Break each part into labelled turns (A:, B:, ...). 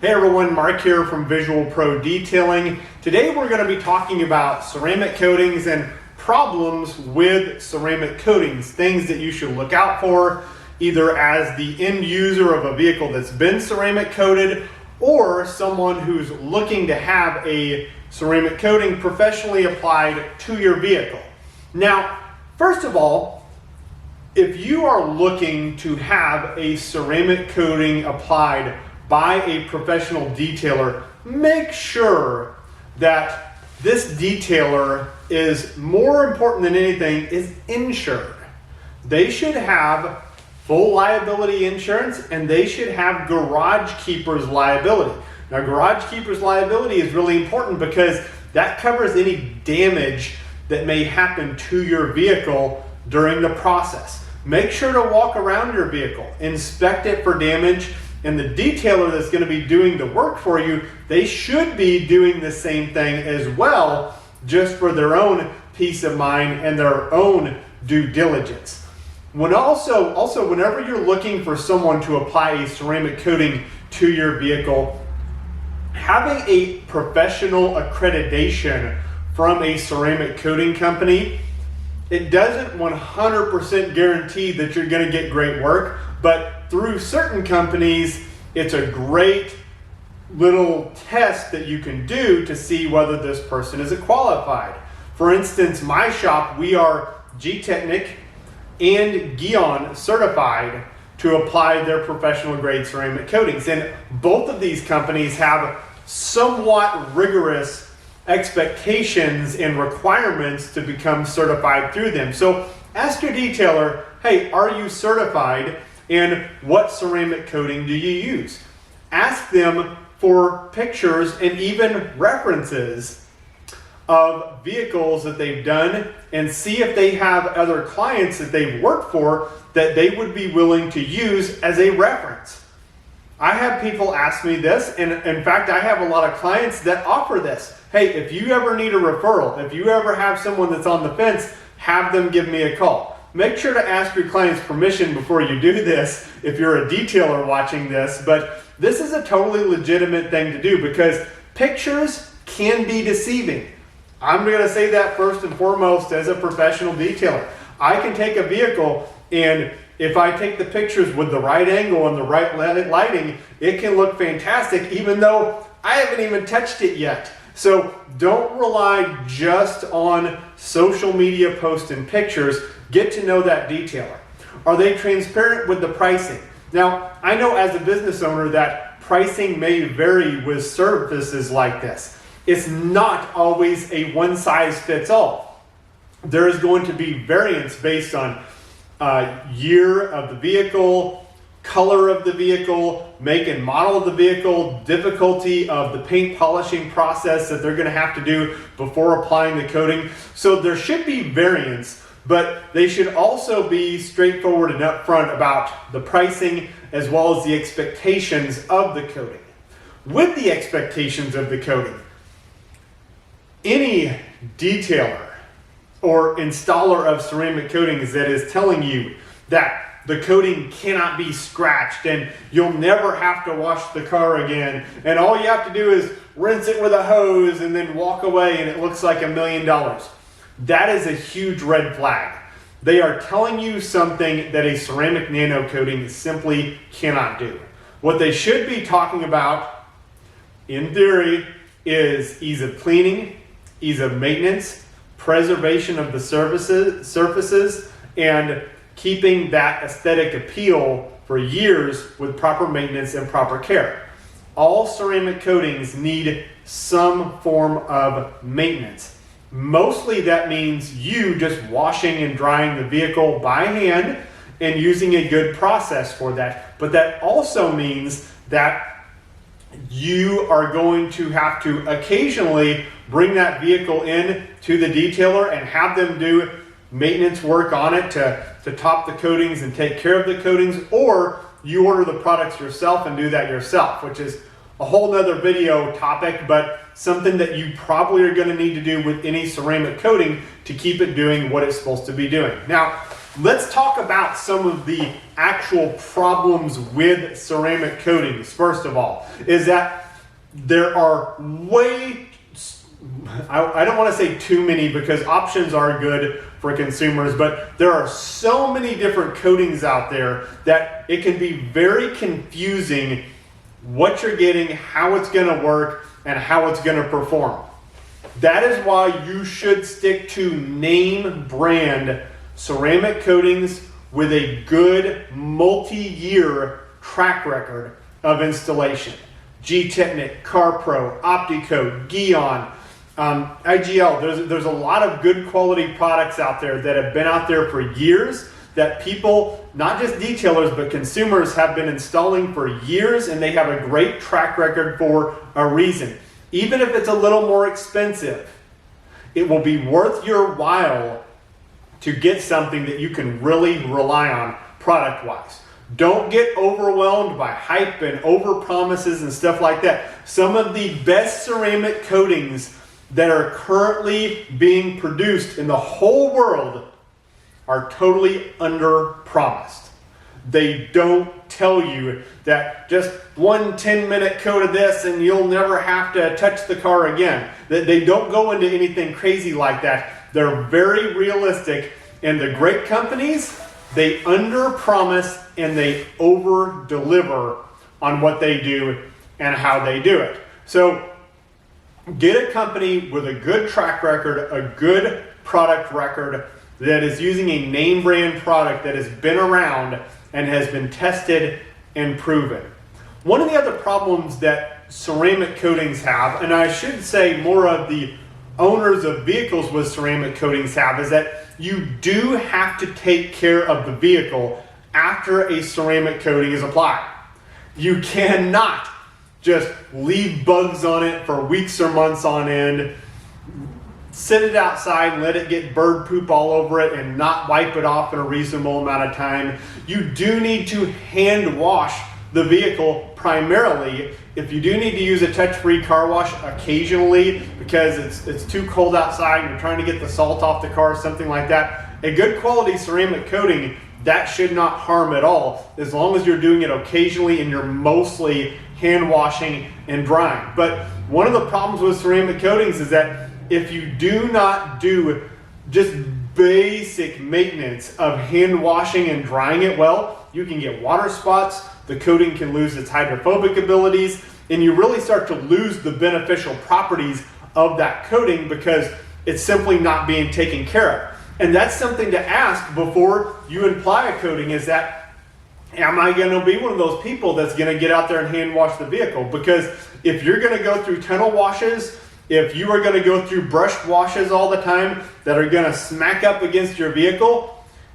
A: Hey everyone, Mark here from Visual Pro Detailing. Today we're going to be talking about ceramic coatings and problems with ceramic coatings, things that you should look out for either as the end user of a vehicle that's been ceramic coated or someone who's looking to have a ceramic coating professionally applied to your vehicle. Now, first of all, if you are looking to have a ceramic coating applied by a professional detailer, make sure that this detailer is more important than anything is insured. They should have full liability insurance and they should have garage keeper's liability. Now, garage keeper's liability is really important because that covers any damage that may happen to your vehicle during the process. Make sure to walk around your vehicle, inspect it for damage, and the detailer that's going to be doing the work for you, they should be doing the same thing as well, just for their own peace of mind and their own due diligence. Whenever you're looking for someone to apply a ceramic coating to your vehicle, having a professional accreditation from a ceramic coating company, it doesn't 100% guarantee that you're going to get great work, but through certain companies, it's a great little test that you can do to see whether this person is qualified. For instance, my shop, we are G-Technic and Guion certified to apply their professional grade ceramic coatings. And both of these companies have somewhat rigorous expectations and requirements to become certified through them. So ask your detailer, hey, are you certified? And what ceramic coating do you use? Ask them for pictures and even references of vehicles that they've done and see if they have other clients that they've worked for that they would be willing to use as a reference. I have people ask me this, and in fact, I have a lot of clients that offer this. Hey, if you ever need a referral, if you ever have someone that's on the fence, have them give me a call. Make sure to ask your client's permission before you do this if you're a detailer watching this, but this is a totally legitimate thing to do because pictures can be deceiving. I'm going to say that first and foremost as a professional detailer. I can take a vehicle and if I take the pictures with the right angle and the right lighting, it can look fantastic even though I haven't even touched it yet. So don't rely just on social media posts and pictures. Get to know that detailer. Are they transparent with the pricing? Now, I know as a business owner that pricing may vary with services like this. It's not always a one size fits all. There is going to be variance based on year of the vehicle, color of the vehicle, make and model of the vehicle, difficulty of the paint polishing process that they're going to have to do before applying the coating. So there should be variance, but they should also be straightforward and upfront about the pricing as well as the expectations of the coating. With the expectations of the coating, any detailer or installer of ceramic coatings that is telling you that the coating cannot be scratched and you'll never have to wash the car again and all you have to do is rinse it with a hose and then walk away and it looks like $1 million. That is a huge red flag. They are telling you something that a ceramic nano coating simply cannot do. What they should be talking about, in theory, is ease of cleaning, ease of maintenance, preservation of the surfaces, and keeping that aesthetic appeal for years with proper maintenance and proper care. All ceramic coatings need some form of maintenance. Mostly that means you just washing and drying the vehicle by hand and using a good process for that. But that also means that you are going to have to occasionally bring that vehicle in to the detailer and have them do maintenance work on it to top the coatings and take care of the coatings, or you order the products yourself and do that yourself, which is a whole nother video topic, but something that you probably are going to need to do with any ceramic coating to keep it doing what it's supposed to be doing. Now, Let's talk about some of the actual problems with ceramic coatings. First of all, is that there are I don't want to say too many because options are good for consumers, but there are so many different coatings out there that it can be very confusing what you're getting, how it's going to work, and how it's going to perform. That is why you should stick to name brand ceramic coatings with a good multi-year track record of installation. G-Technic, CarPro, Opticoat, Gion, IGL. There's a lot of good quality products out there that have been out there for years that people, not just detailers, but consumers have been installing for years, and they have a great track record for a reason. Even if it's a little more expensive, it will be worth your while to get something that you can really rely on product-wise. Don't get overwhelmed by hype and over promises and stuff like that. Some of the best ceramic coatings that are currently being produced in the whole world are totally under promised. They don't tell you that just one 10-minute coat of this and you'll never have to touch the car again. They don't go into anything crazy like that. They're very realistic, and the great companies, they under promise and they over deliver on what they do and how they do it. So get a company with a good track record, a good product record that is using a name brand product that has been around and has been tested and proven. One of the other problems that ceramic coatings have, and I should say more of the owners of vehicles with ceramic coatings have, is that you do have to take care of the vehicle after a ceramic coating is applied. You cannot just leave bugs on it for weeks or months on end, sit it outside and let it get bird poop all over it and not wipe it off in a reasonable amount of time. You do need to hand wash the vehicle primarily. If you do need to use a touch-free car wash occasionally because it's too cold outside and you're trying to get the salt off the car or something like that, a good quality ceramic coating, that should not harm at all as long as you're doing it occasionally and you're mostly hand washing and drying. But one of the problems with ceramic coatings is that if you do not do just basic maintenance of hand washing and drying it well, you can get water spots, the coating can lose its hydrophobic abilities, and you really start to lose the beneficial properties of that coating because it's simply not being taken care of. And that's something to ask before you apply a coating, is that, am I going to be one of those people that's going to get out there and hand wash the vehicle? Because if you're going to go through tunnel washes, if you are going to go through brush washes all the time that are going to smack up against your vehicle,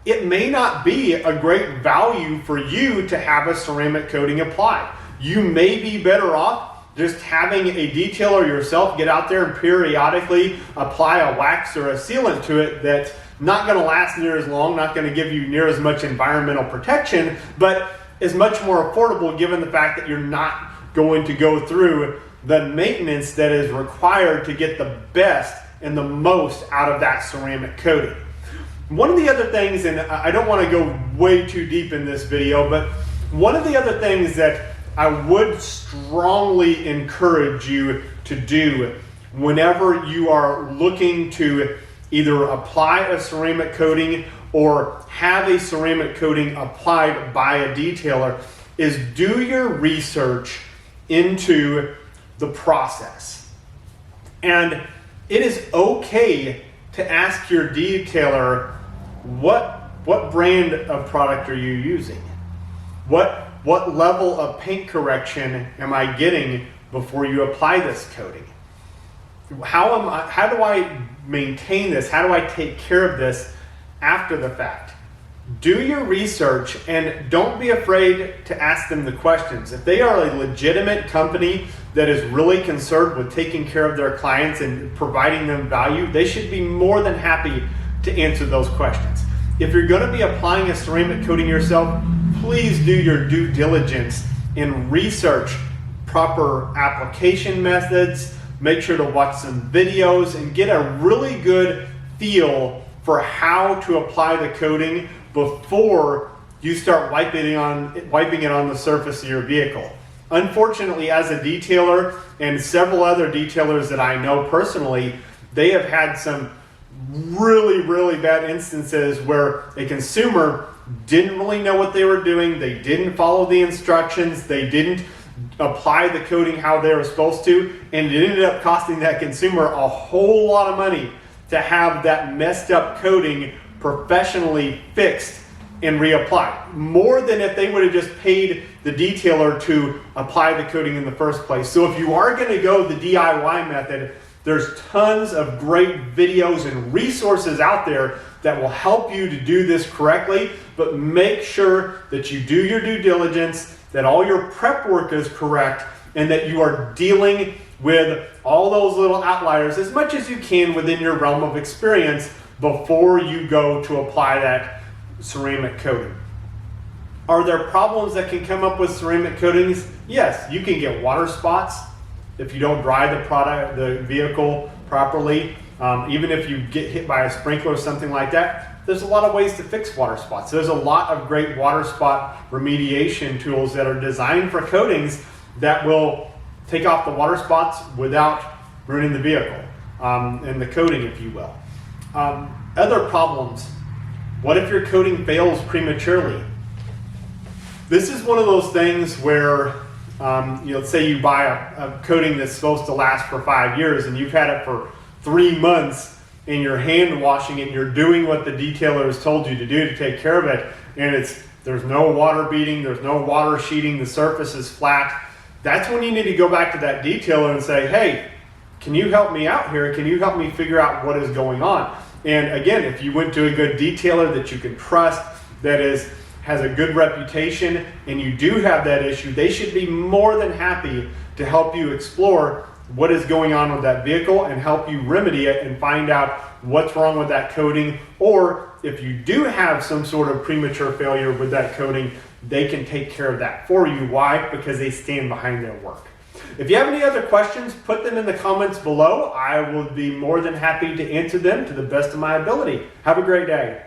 A: it may not be a great value for you to have a ceramic coating applied. You may be better off just having a detailer yourself get out there and periodically apply a wax or a sealant to it that's not going to last near as long, not going to give you near as much environmental protection, but is much more affordable given the fact that you're not going to go through the maintenance that is required to get the best and the most out of that ceramic coating. One of the other things, and I don't want to go way too deep in this video, but one of the other things that I would strongly encourage you to do whenever you are looking to either apply a ceramic coating or have a ceramic coating applied by a detailer is do your research into the process. And it is okay to ask your detailer, what brand of product are you using? What level of paint correction am I getting before you apply this coating? How do I maintain this? How do I take care of this after the fact? Do your research and don't be afraid to ask them the questions. If they are a legitimate company that is really concerned with taking care of their clients and providing them value, they should be more than happy to answer those questions. If you're going to be applying a ceramic coating yourself, please do your due diligence and research proper application methods. Make sure to watch some videos and get a really good feel for how to apply the coating before you start wiping it on the surface of your vehicle. Unfortunately, as a detailer and several other detailers that I know personally, they have had some really, really bad instances where a consumer didn't really know what they were doing. They didn't follow the instructions. They didn't apply the coating how they were supposed to, and it ended up costing that consumer a whole lot of money to have that messed up coating professionally fixed and reapplied. More than if they would have just paid the detailer to apply the coating in the first place. So if you are going to go the DIY method, there's tons of great videos and resources out there that will help you to do this correctly, but make sure that you do your due diligence, that all your prep work is correct, and that you are dealing with all those little outliers as much as you can within your realm of experience before you go to apply that ceramic coating. Are there problems that can come up with ceramic coatings? Yes, you can get water spots if you don't dry the vehicle properly. Even if you get hit by a sprinkler or something like that, there's a lot of ways to fix water spots. There's a lot of great water spot remediation tools that are designed for coatings that will take off the water spots without ruining the vehicle and the coating, if you will. Other problems. What if your coating fails prematurely? This is one of those things where, let's say you buy a coating that's supposed to last for 5 years and you've had it for 3 months and you're hand washing it and you're doing what the detailer has told you to do to take care of it, and there's no water beading, there's no water sheeting, the surface is flat. That's when you need to go back to that detailer and say, hey, can you help me out here? Can you help me figure out what is going on? And again, if you went to a good detailer that you can trust, that has a good reputation, and you do have that issue, they should be more than happy to help you explore what is going on with that vehicle and help you remedy it and find out what's wrong with that coating. Or if you do have some sort of premature failure with that coating, they can take care of that for you. Why? Because they stand behind their work. If you have any other questions, put them in the comments below. I will be more than happy to answer them to the best of my ability. Have a great day.